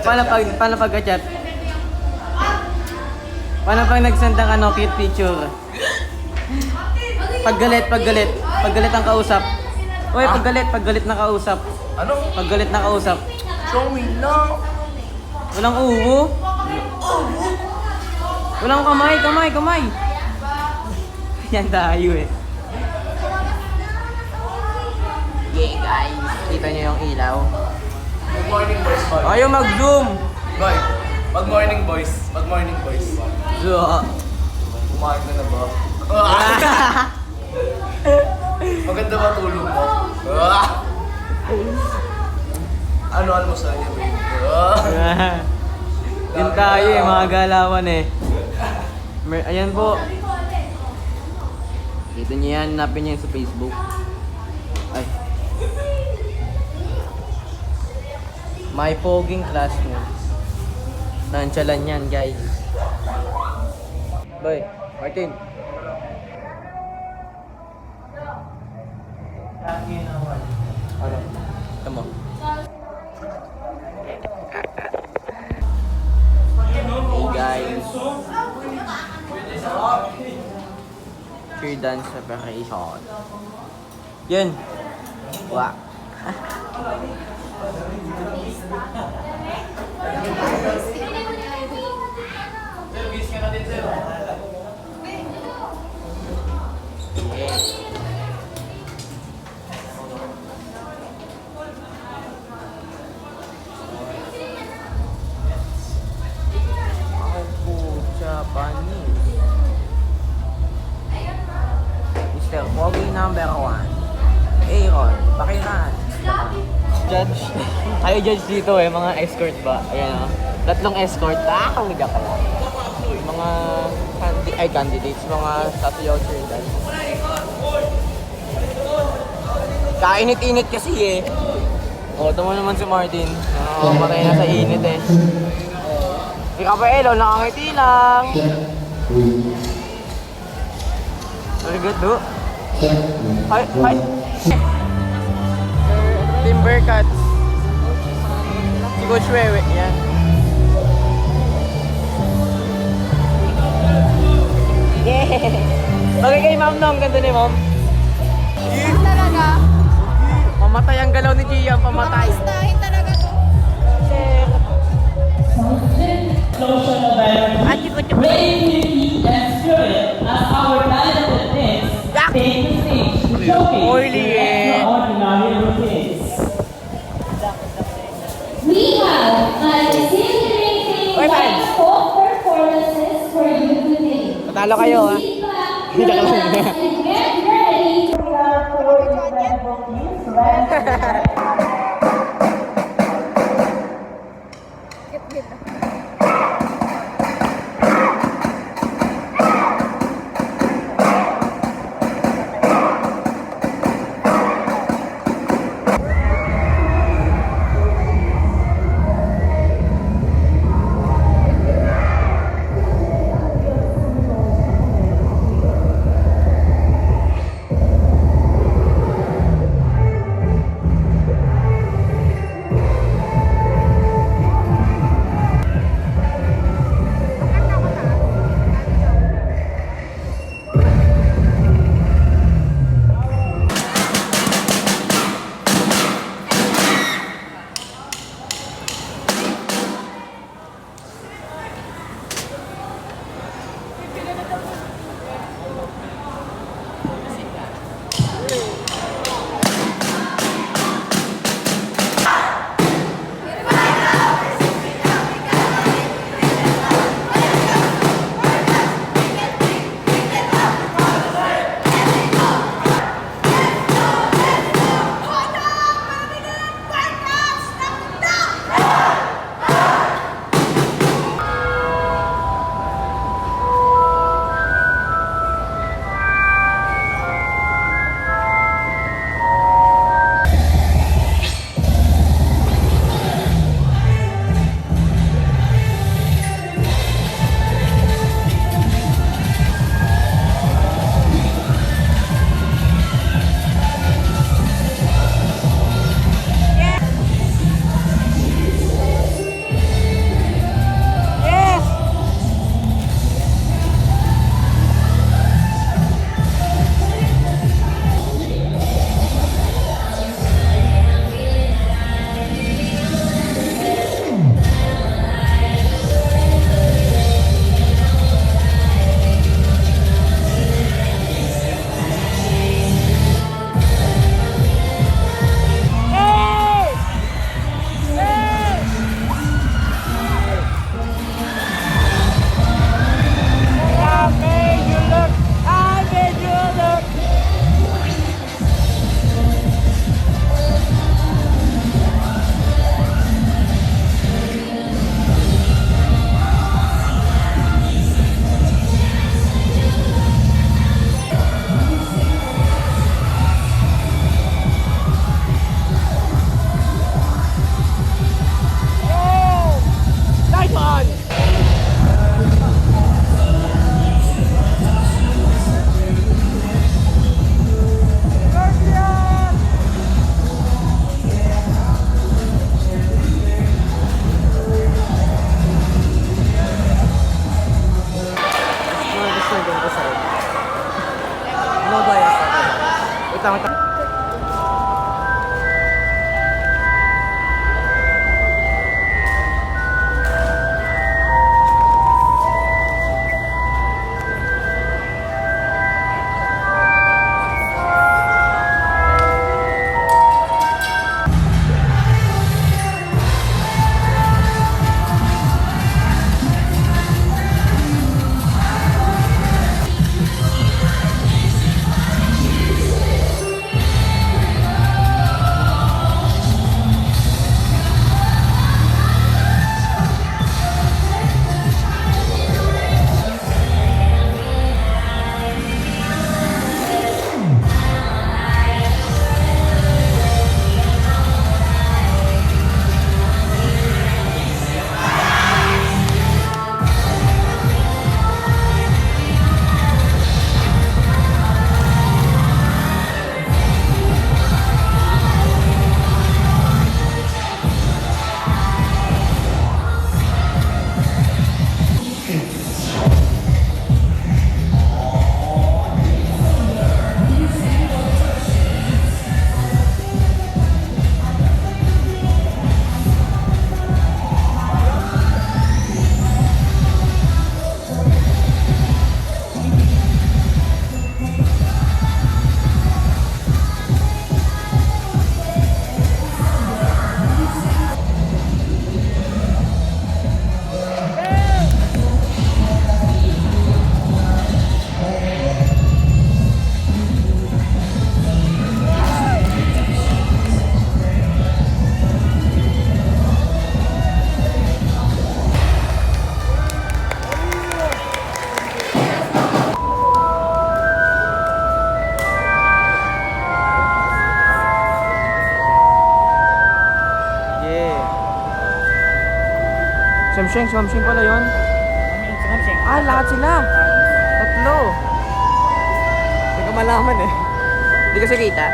Paano pag chat? Paano pag nagsend ng ano, cute picture? Pag galit ang kausap. Uy, pag galit na kausap. Ano? Pag galit na kausap. Show me love. Walang uwo. Walang kamay. Yan tayo eh. Yeah guys, kita niyo yung ilaw. Good morning boys. Ayaw mag-zoom. Boy, mag morning boys. So, Kumain ka na ba? Maganda ba tulog mo? Ano mo sa niya, baby? Yun tayo eh, mga galawan eh. Ayan po. Kita niyo yan, hanapin niyo yan sa Facebook. Ay. My poging classmates. Nantsalan yan, guys. Boy, Martin. Ano? Tama. Hey guys. Cheer dance preparation. Yan. Wow. Japanese. Mr. Pogi number 1. Aaron, pakiran. Judge. Kayo judge dito eh, mga escort ba? Ayan o. Tatlong escort. Huwag ako. Mga candidates, mga sasayaw cheer dance. Kainit-init kasi eh. O, tama naman si Martin. Matay na sa init eh. Si Rafaelo, nakangiti lang. Very good, do. Hi. Timbercats. Si Coach Wewe, yan. Yeah! Bagay kay Ma'am Nong, ganda ni Ma'am. Talaga? Mamatay ang galaw ni Gia, pamatay. Makastahin talaga to. Creativity and spirit as our talented teams take the stage to showcase Oily eh. extraordinary routines. We have exhilarating Oy, man. live folk performances for you today. Natalo kayo ha. Sit back, relax, and get ready for our four incredible teams right Si Mamsheng pala yun. Ah, lahat sila. Tatlo. Hindi ko malaman eh. Hindi kasi kita.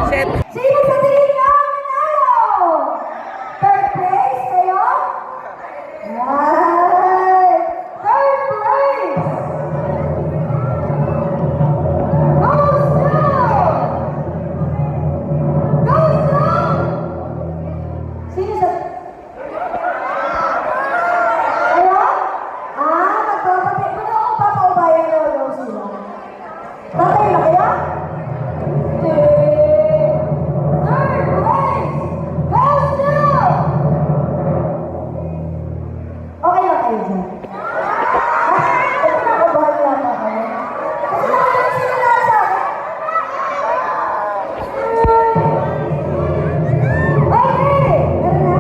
Set. Sino sa tingin niyo ang nanalo? Third place kayo? Right! Third place! Goes to! Goes to! Sino sa... Ano? Magpapapit mo na ako papaubayan na daw sila. Tatay na kaya? Third place goes to... Okay lang kayo dyan. Ito na ako, bahal lang ako. Kasi nakakita sila lahat sa akin. Okay! Meron na?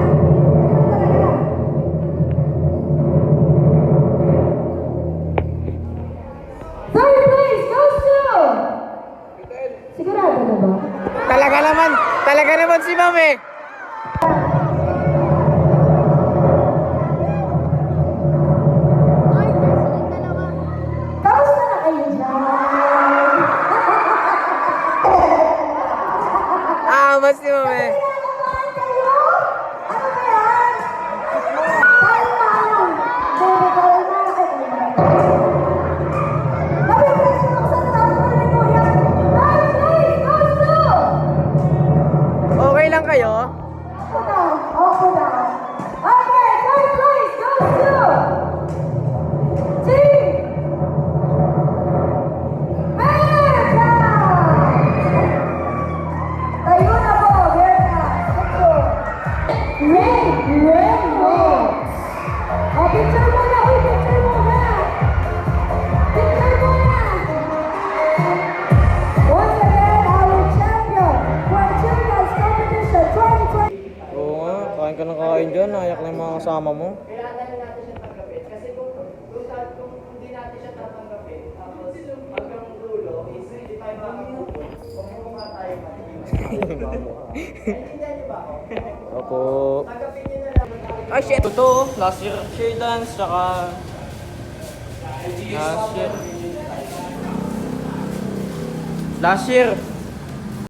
Third place goes to... Sigurado na ba? Talaga naman si Ma'am eh. Kamusta na kayo dyan? Mas si Ma'am eh. Pinakabahan kayo? Ano ba yan? Kalma lang. Baby, kalma. Nabipresyon ako sa tatapos ni Kuya. Third place goes to... Okay lang kayo? Ako na. Ako na. Okay, third place goes to... Team... Berta! Tayo na po, Berta. Ito. Red Rose. Picture muna. Uy, picture muna. Picture muna. Once again, our champion for Children's Competition 2020. Oo nga, kain ka ng kain dyan. Nayak na yung mga kasama mo. Opo. Ay, shit! Ito, last year cheer dance, tsaka... Last year.